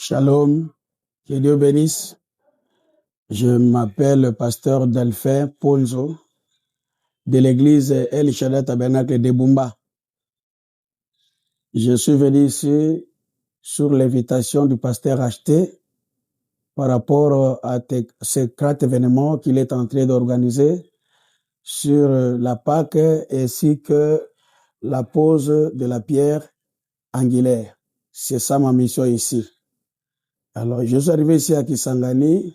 Shalom, que Dieu bénisse. Je m'appelle le pasteur Delphin Ponzo de l'église El Shaddai Tabernacle de Bumba. Je suis venu ici sur l'invitation du pasteur Acheté par rapport à ce grand événement qu'il est en train d'organiser sur la Pâque ainsi que la pose de la pierre angulaire. C'est ça ma mission ici. Alors, je suis arrivé ici à Kisangani.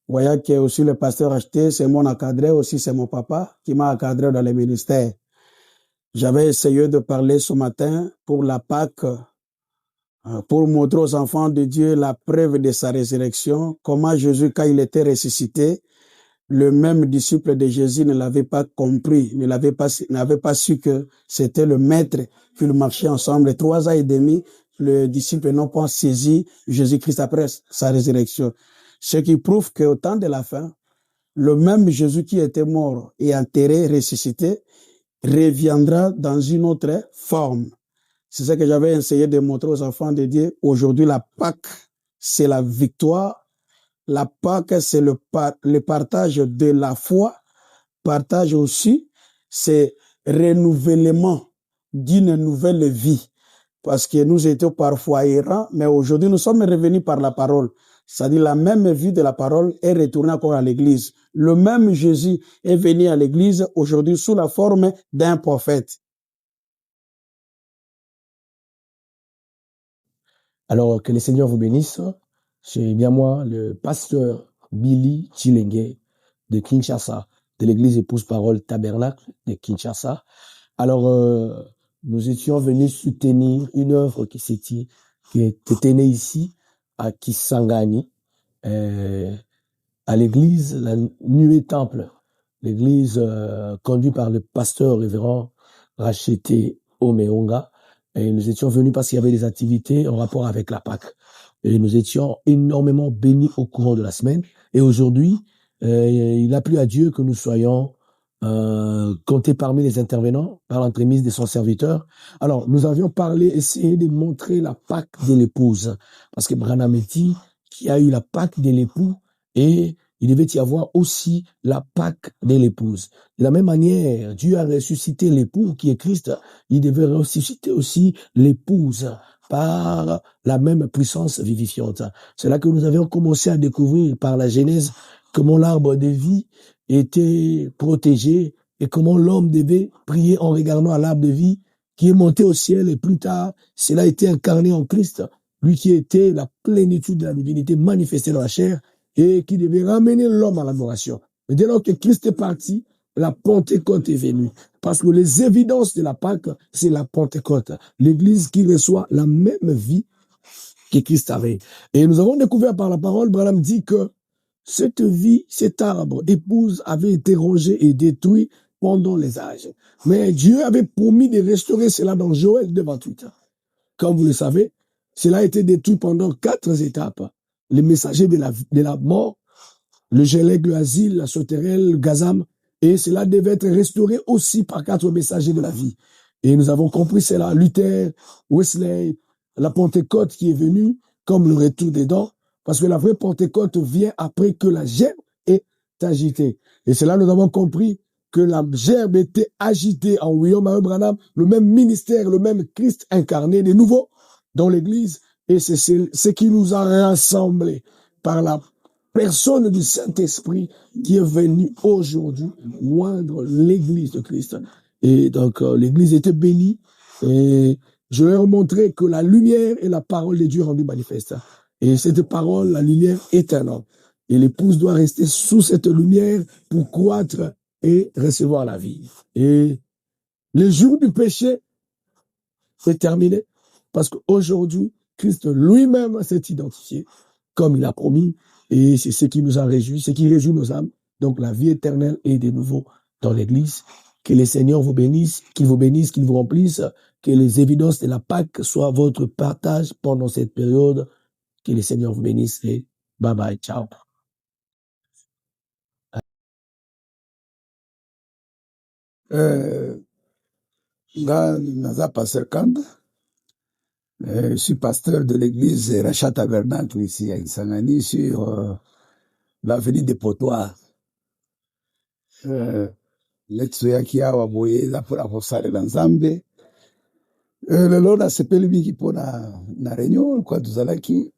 Voyez que aussi le pasteur Acheté, c'est mon encadré, aussi c'est mon papa qui m'a encadré dans le ministère. J'avais essayé de parler ce matin pour la Pâque, pour montrer aux enfants de Dieu la preuve de sa résurrection, comment Jésus, quand il était ressuscité, le même disciple de Jésus ne l'avait pas compris, n'avait pas su que c'était le maître qu'ils marchaient ensemble. 3 ans et demi, le disciple n'a pas saisi Jésus-Christ après sa résurrection. Ce qui prouve qu'au temps de la fin, le même Jésus qui était mort et enterré, ressuscité, reviendra dans une autre forme. C'est ça que j'avais essayé de montrer aux enfants de Dieu. Aujourd'hui, la Pâque, c'est la victoire. La Pâque, c'est le partage de la foi. Partage aussi, c'est renouvellement d'une nouvelle vie. Parce que nous étions parfois errants, mais aujourd'hui, nous sommes revenus par la parole. C'est-à-dire la même vie de la parole est retournée encore à l'église. Le même Jésus est venu à l'église aujourd'hui sous la forme d'un prophète. Alors, que le Seigneur vous bénisse. C'est bien moi, le pasteur Billy Chilenge de Kinshasa, de l'église Épouse Parole Tabernacle de Kinshasa. Alors, nous étions venus soutenir une œuvre qui était née ici, à Kisangani, à l'église La Nuée Temple, l'église conduite par le pasteur révérend Rachete Omeonga. Et nous étions venus parce qu'il y avait des activités en rapport avec la Pâque. Et nous étions énormément bénis au courant de la semaine. Et aujourd'hui, il a plu à Dieu que nous soyons comptés parmi les intervenants par l'entremise de son serviteur. Alors, nous avions essayé de montrer la Pâque de l'épouse. Parce que Branham dit qu'il y a eu la Pâque de l'époux et il devait y avoir aussi la Pâque de l'épouse. De la même manière, Dieu a ressuscité l'époux qui est Christ. Il devait ressusciter aussi l'épouse par la même puissance vivifiante. C'est là que nous avions commencé à découvrir par la Genèse comment l'arbre de vie était protégé et comment l'homme devait prier en regardant à l'arbre de vie qui est monté au ciel et plus tard, cela a été incarné en Christ, lui qui était la plénitude de la divinité manifestée dans la chair et qui devait ramener l'homme à l'adoration. Mais dès lors que Christ est parti, la Pentecôte est venue. Parce que les évidences de la Pâque, c'est la Pentecôte. L'Église qui reçoit la même vie que Christ avait. Et nous avons découvert par la parole, Branham dit que cette vie, cet arbre, épouse, avait été rongé et détruit pendant les âges. Mais Dieu avait promis de restaurer cela dans Joël 2:28. Comme vous le savez, cela a été détruit pendant 4 étapes. Les messagers de la mort, le Gélec, le Asile, la Sauterelle, le Gazam, et cela devait être restauré aussi par 4 messagers de la vie. Et nous avons compris cela, Luther, Wesley, la Pentecôte qui est venue, comme le retour des dents, parce que la vraie Pentecôte vient après que la gerbe est agitée. Et c'est là nous avons compris que la gerbe était agitée en William Marion Branham, le même ministère, le même Christ incarné de nouveau dans l'Église, et c'est ce qui nous a rassemblés par la personne du Saint-Esprit qui est venu aujourd'hui moindre l'Église de Christ. Et donc, l'Église était bénie et je leur ai montré que la lumière est la parole de Dieu rendue manifeste. Et cette parole, la lumière éternelle. Et l'épouse doit rester sous cette lumière pour croître et recevoir la vie. Et le jour du péché est terminé parce qu'aujourd'hui, Christ lui-même s'est identifié comme il a promis. Et c'est ce qui nous a réjouis, ce qui réjouit nos âmes. Donc la vie éternelle est de nouveau dans l'Église. Que le Seigneur vous bénisse, qu'il vous remplisse, que les évidences de la Pâque soient votre partage pendant cette période. Que le Seigneur vous bénisse et bye bye, ciao. Nga naza Pasteur Kanda Je suis pasteur de l'église Rachat Tabernacle ici à Isangani sur l'avenue des Potoirs. Letu yaki awa boye eza mpona kosalela Nzambe. Lelo nasepeli mingi mpona na réunion kwa tozalaki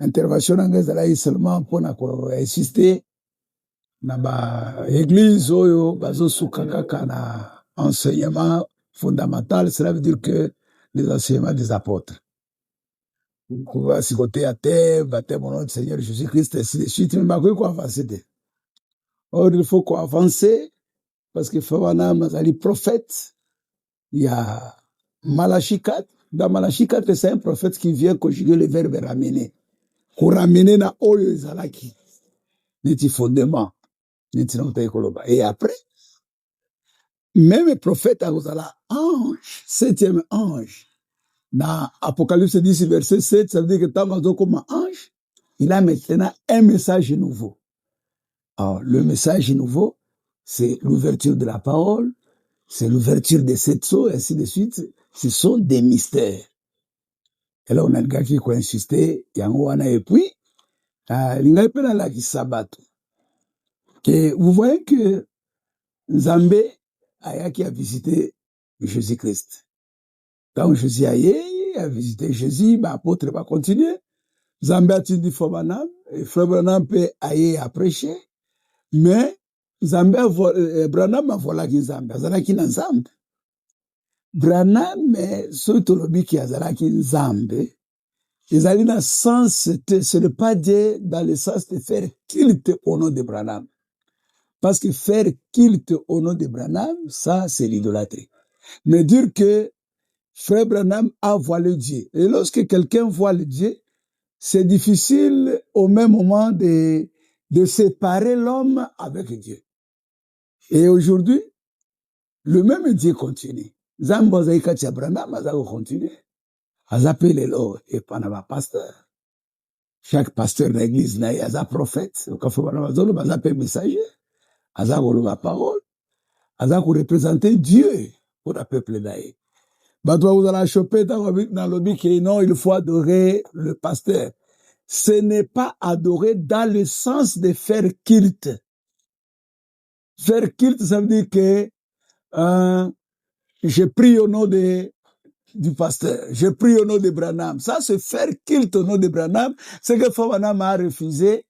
intervention na ngai ezalaki seulement mpona koinsister na baéglise oyo bazosuka kaka na enseignement fondamental, cela veut dire que les enseignements des apôtres. Si côté à terre, baptême au nom du Seigneur Jésus-Christ, ainsi de suite, mais il faut avancer. Or, il faut qu'on avance parce que Fawana Mazali prophète, il y a Malachi 4. Dans Malachi 4, c'est un prophète qui vient conjuguer le verbe ramener. Pour ramener na oyo zalaki. Neti fondement. Neti na koloba. Et après, même le prophète a ange, 7e ange. Dans Apocalypse 10, verset 7, ça veut dire que Tamazo comme ange, il a maintenant un message nouveau. Alors, le message nouveau, c'est l'ouverture de la parole, c'est l'ouverture de sept sceaux, et ainsi de suite. Ce sont des mystères. Et là, on a le gars qui a insisté, et puis, vous voyez que Nzambe a visité Jésus-Christ. Quand Jésus a visité Jésus, l'apôtre va continuer. Nzambe a dit Fobanam, et Frère Branham peut aller à prêcher, mais Branham a volé qui Nzambe, azalaki na Nzambe. Branham, Sotolobi qui azalaki Nzambe, ils allaient dans le sens, ce n'est pas dire dans le sens de faire culte au nom de Branham. Parce que faire culte au nom de Branham, ça, c'est l'idolâtrie. Mais dire que Frère Branham a voilé Dieu. Et lorsque quelqu'un voit le Dieu, c'est difficile au même moment de séparer l'homme avec Dieu. Et aujourd'hui, le même Dieu continue. Zambozaïka Tchabranam, Azago continue. Azapele lo, et panama pasteur. Chaque pasteur de l'église n'a pas prophète. Au café Banamazolo, Azapele messager. Azago la parole. Azago représenter Dieu pour le peuple d'Aïe. Toi, vous allez choper dans le lobby qui non, il faut adorer le pasteur. Ce n'est pas adorer dans le sens de faire culte. Faire culte, ça veut dire que je prie au nom du pasteur, je prie au nom de Branham. Ça, c'est faire culte au nom de Branham. C'est que Fabanam a refusé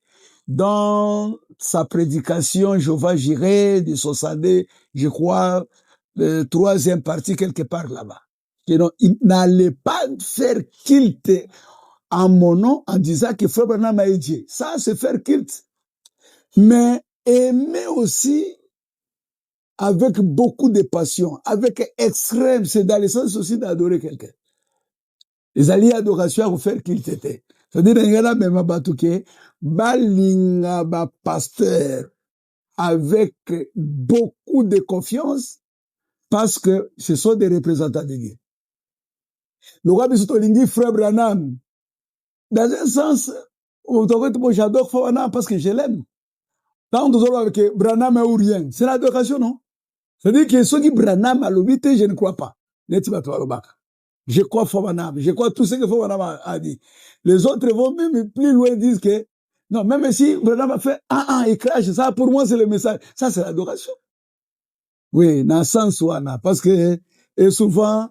dans sa prédication, Jéhovah Jireh, de Sosadé, je crois, troisième partie, quelque part là-bas. Il n'allait pas faire culte en mon nom en disant que Frère Branham a Dieu. Ça, c'est faire culte. Mais aimer aussi avec beaucoup de passion, avec extrême, c'est dans le sens aussi d'adorer quelqu'un. Les alliés adoration à faire culte était. C'est-à-dire, il y a même batouké, balinga ba pasteur avec beaucoup de confiance parce que ce sont des représentants de Dieu. Le roi Bissotolingi, Frère Branham, dans un sens, j'adore Frère Branham parce que je l'aime. Tant que nous avec Branham ou rien, c'est l'adoration, non? C'est-à-dire que ceux qui Branham a l'obité, je ne crois pas. Je crois Fobanam, je crois tout ce que Fobanam a dit. Les autres vont même plus loin, disent que, non, même si Branham a fait il crache, ça pour moi c'est le message. Ça c'est l'adoration. Oui, dans le sens où parce que, et souvent,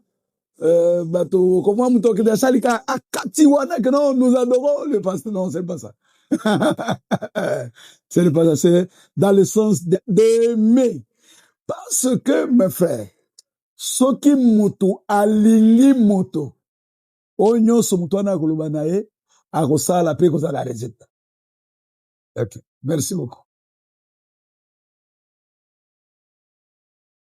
comment nous toquons de Salika, que non, nous adorons le pasteur. Non, c'est pas ça. C'est pas ça, c'est dans le sens d'aimer. Parce que, mes frères, soki mutu alingi moto, onyo so mutu wana kuluba na ye, akosala pe kozala résultat. Ok, merci beaucoup.